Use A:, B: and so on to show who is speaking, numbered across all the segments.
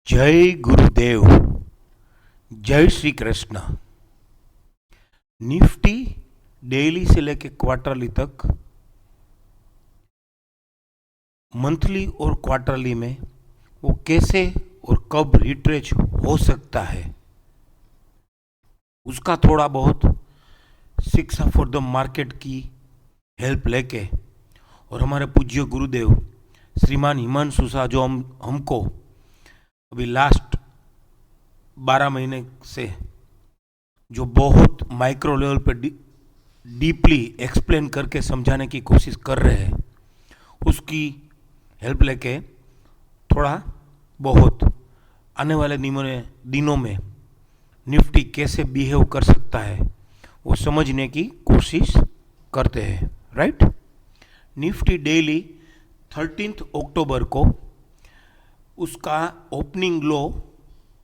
A: जय गुरुदेव। जय Shri Krishna. Nifty daily से लेके क्वार्टरली तक, मंथली और क्वार्टरली में वो कैसे और कब रिट्रेच हो सकता है, उसका थोड़ा बहुत शिक्षा फॉर द मार्केट की हेल्प लेके और हमारे पूज्य गुरुदेव श्रीमान हिमांशु शाह जो हमको अभी लास्ट 12 महीने से जो बहुत माइक्रो लेवल पे डीपली एक्सप्लेन करके समझाने की कोशिश कर रहे हैं, उसकी हेल्प लेके थोड़ा बहुत आने वाले दिनों में निफ्टी कैसे बिहेव कर सकता है वो समझने की कोशिश करते हैं। राइट। निफ्टी डेली 13 अक्टूबर को उसका ओपनिंग लो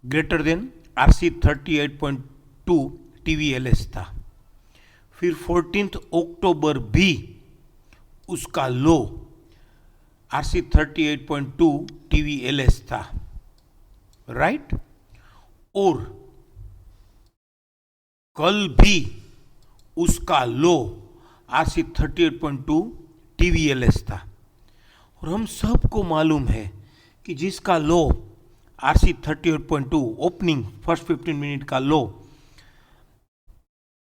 A: ग्रेटर देन RC 38.2 TVLS था। फिर 14 अक्टूबर भी उसका लो RC 38.2 TVLS था। राइट। और कल भी उसका लो RC 38.2 TVLS था। और हम सबको मालूम है कि जिसका लो RC 38.2 ओपनिंग फर्स्ट 15 मिनट का लो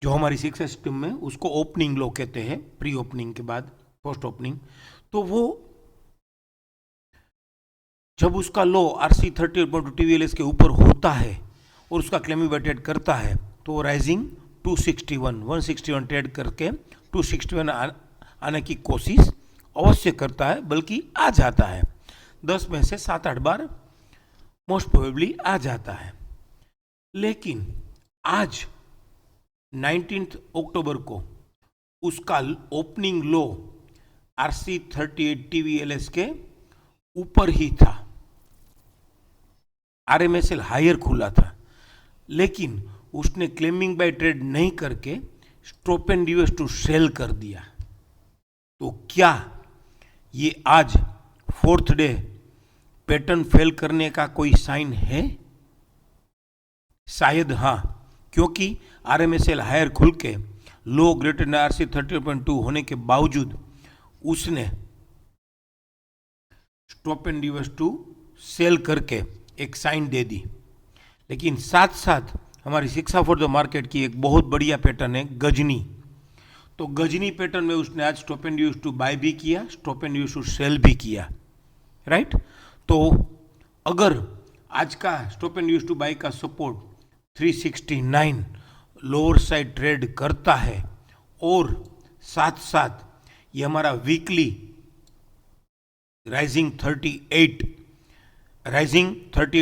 A: जो हमारी शिक्षा सिस्टम में उसको ओपनिंग लो कहते हैं, प्री ओपनिंग के बाद पोस्ट ओपनिंग, तो वो जब उसका लो RC 38.2 TVLS के ऊपर होता है और उसका क्लेमिंग बाय ट्रेड करता है तो राइजिंग 161 ट्रेड करके 261 आने की कोशिश अवश्य करता है, बल्कि आ जाता है। 10 में से 7-8 बार मोस्ट प्रोबेबली आ जाता है। लेकिन आज 19 अक्टूबर को उसका ओपनिंग लो RC 38 TVLS के ऊपर ही था, RMSL हायर खुला था, लेकिन उसने क्लेमिंग बाय ट्रेड नहीं करके stop and US to sell कर दिया। तो क्या ये आज फोर्थ डे पैटर्न फेल करने का कोई साइन है? शायद हाँ, क्योंकि RMSL हायर खुल के लो ग्रेटर देन RC 38.2 होने के बावजूद उसने stop and US to sell करके एक साइन दे दी। लेकिन साथ साथ हमारी शिक्षा फॉर द मार्केट की एक बहुत बढ़िया पैटर्न है गजनी। तो गजनी पैटर्न में उसने आज stop and use to buy भी किया, stop and use to sell भी किया। राइट। तो अगर आज का stop and use to buy का सपोर्ट 369 लोअर साइड ट्रेड करता है और साथ साथ ये हमारा वीकली राइजिंग 38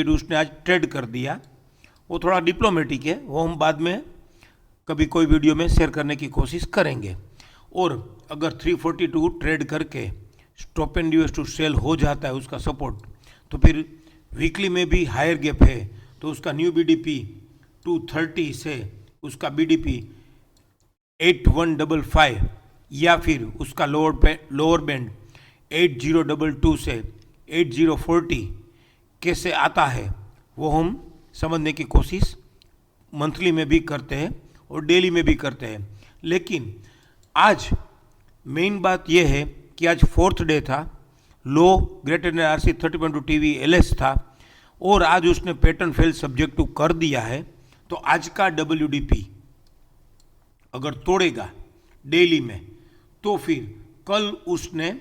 A: उसने आज ट्रेड कर दिया, वो थोड़ा डिप्लोमेटिक है, वो हम बाद में कभी कोई वीडियो में शेयर करने की कोशिश करेंगे। और अगर 342 ट्रेड करके stop and US to sell हो जाता है उसका सपोर्ट, तो फिर वीकली में भी हायर गैप है, तो उसका न्यू बीडीपी 230 से उसका बीडीपी 8155 या फिर उसका लोअर बैंड 8022 से 8040 कैसे आता है वो हम समझने की कोशिश मंथली में भी करते हैं और डेली में भी करते हैं। लेकिन आज मेन बात यह है कि आज फोर्थ डे था, लो ग्रेटर देन RC 30.2 TVLS था और आज उसने पैटर्न फेल सब्जेक्ट टू कर दिया है। तो आज का WDP अगर तोड़ेगा डेली में तो फिर कल उसने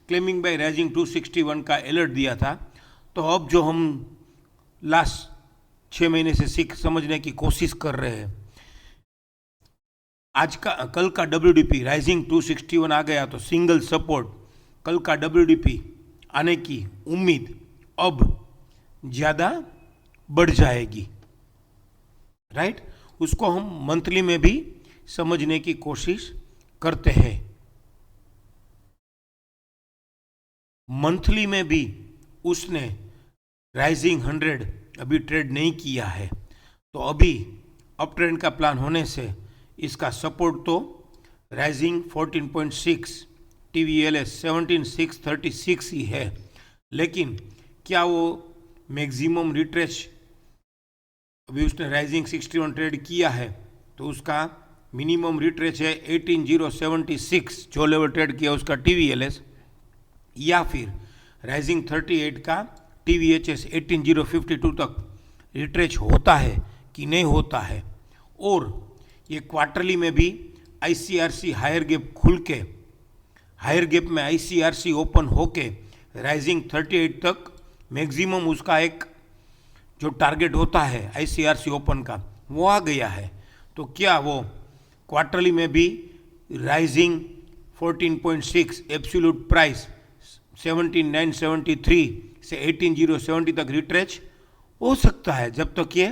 A: क्लेमिंग बाय राइजिंग 261 का अलर्ट दिया था। तो अब जो हम लास्ट 6 महीने से समझने की कोशिश कर रहे हैं, कल का WDP राइजिंग 261 आ गया तो सिंगल सपोर्ट, कल का WDP आने की उम्मीद अब ज़्यादा बढ़ जाएगी। राइट। उसको हम मंथली में भी समझने की कोशिश करते हैं। मंथली में भी उसने राइजिंग 100 अभी ट्रेड नहीं किया है, तो अभी अप ट्रेंड का प्लान होने से इसका सपोर्ट तो राइजिंग 14.6 TVLS 17636 ही है। लेकिन क्या वो मैक्सिमम रिट्रेच, अभी उसने राइजिंग 61 ट्रेड किया है तो उसका मिनिमम रिट्रेच है 18076 जो लेवल ट्रेड किया उसका TVLS, या फिर राइजिंग 38 का TVHS 18052 तक रिट्रेच होता है कि नहीं होता है। और ये क्वार्टरली में भी ICRC हायर गैप खुल के, हायर गैप में ICRC ओपन होके राइजिंग 38 तक मैक्सिमम उसका एक जो टारगेट होता है ICRC ओपन का वो आ गया है। तो क्या वो क्वार्टरली में भी राइजिंग 14.6 एब्सोल्यूट प्राइस 17973 से 18070 तक रिट्रेच हो सकता है। जब तक ये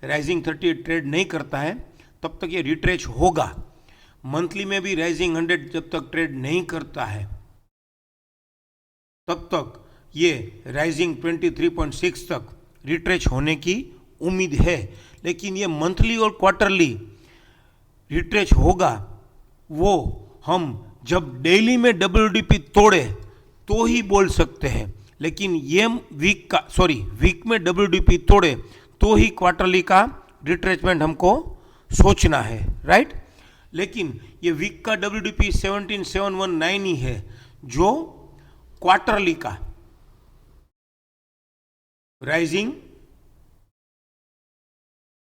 A: राइजिंग 38 ट्रेड नहीं करता है तब तक ये रिट्रेच होगा। मंथली में भी राइजिंग 100 जब तक ट्रेड नहीं करता है तब तक ये राइजिंग 23.6 तक रिट्रेच होने की उम्मीद है। लेकिन ये मंथली और क्वार्टरली रिट्रेच होगा वो हम जब डेली में WDP तोड़े तो ही बोल सकते हैं। लेकिन ये वीक में WDP तोड़े तो ही क्वार्टरली का रिट्रेचमेंट हमको सोचना है, राइट। लेकिन ये वीक का WDP 17719 ही है जो क्वार्टरली का राइजिंग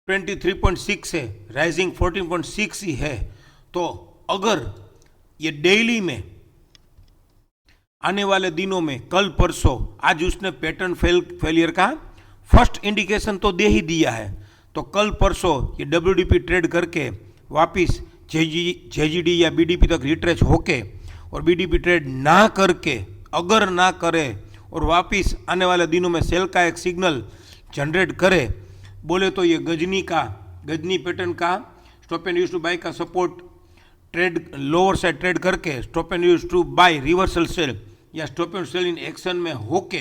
A: 23.6 है, राइजिंग 14.6 ही है। तो अगर ये डेली में आने वाले दिनों में कल परसों, आज उसने पैटर्न फेलियर का फर्स्ट इंडिकेशन तो दे ही दिया है, तो कल परसों ये WDP ट्रेड करके वापिस JGD या BDP तक रिट्रेच होके और BDP ट्रेड ना करके, अगर ना करे और वापिस आने वाले दिनों में सेल का एक सिग्नल जनरेट करे, बोले तो ये गजनी पैटर्न का stop and use to buy का support trade lower side trade करके stop and use to buy reversal sell या stop and sell in action में होके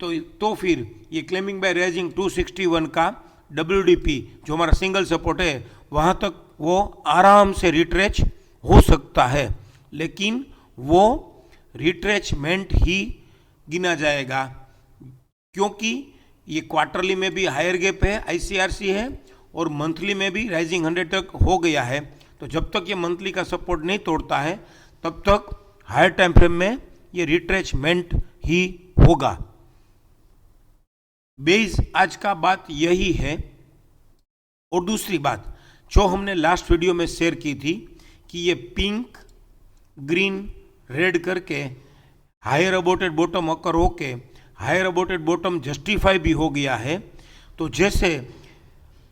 A: तो फिर ये क्लेमिंग बाय राइजिंग 261 का WDP जो हमारा सिंगल सपोर्ट है वहाँ तक वो आराम से रिट्रेच हो सकता है। लेकिन वो रिट्रेचमेंट ही गिना जाएगा क्योंकि ये क्वार्टरली में भी हायर गैप है, ICRC है, और मंथली में भी राइजिंग 100 तक हो गया है। तो जब तक ये मंथली का सपोर्ट नहीं तोड़ता है तब तक हायर टाइम फ्रेम में ये रिट्रेचमेंट ही होगा। बेस आज का बात यही है। और दूसरी बात जो हमने लास्ट वीडियो में शेयर की थी कि ये पिंक ग्रीन रेड करके हायर अबोटेड बॉटम अकर होके हायर अबोटेड बॉटम जस्टिफाई भी हो गया है। तो जैसे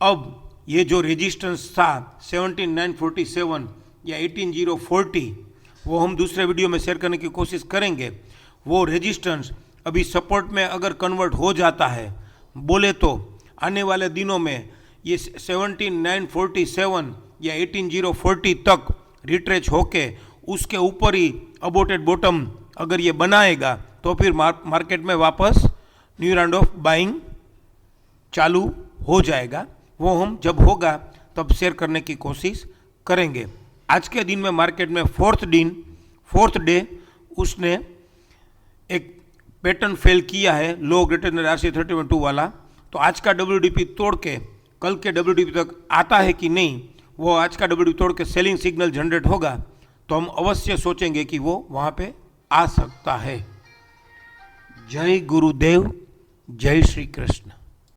A: अब ये जो रेजिस्टेंस था 17947 या 18040 वो हम दूसरे वीडियो में शेयर करने की कोशिश करेंगे। वो रेजिस्टेंस अभी सपोर्ट में अगर कन्वर्ट हो जाता है बोले तो आने वाले दिनों में ये 17947 या 18040 तक रिट्रेच होके उसके ऊपर ही अबोटेड बॉटम अगर ये बनाएगा तो फिर मार्केट में वापस न्यू राउंड ऑफ बाइंग चालू हो जाएगा। वो हम जब होगा तब शेयर करने की कोशिश करेंगे। आज के दिन में मार्केट में फोर्थ डे उसने एक पैटर्न फेल किया है लो ग्रेटर देन RSI 30.2 वाला। तो आज का WDP तोड़ के कल के WDP तक आता है कि नहीं, वो आज का WDP तोड़ के सेलिंग सिग्नल जनरेट होगा तो हम अवश्य सोचेंगे कि वो वहाँ पे आ सकता है। जय गुरुदेव, जय श्री कृष्ण।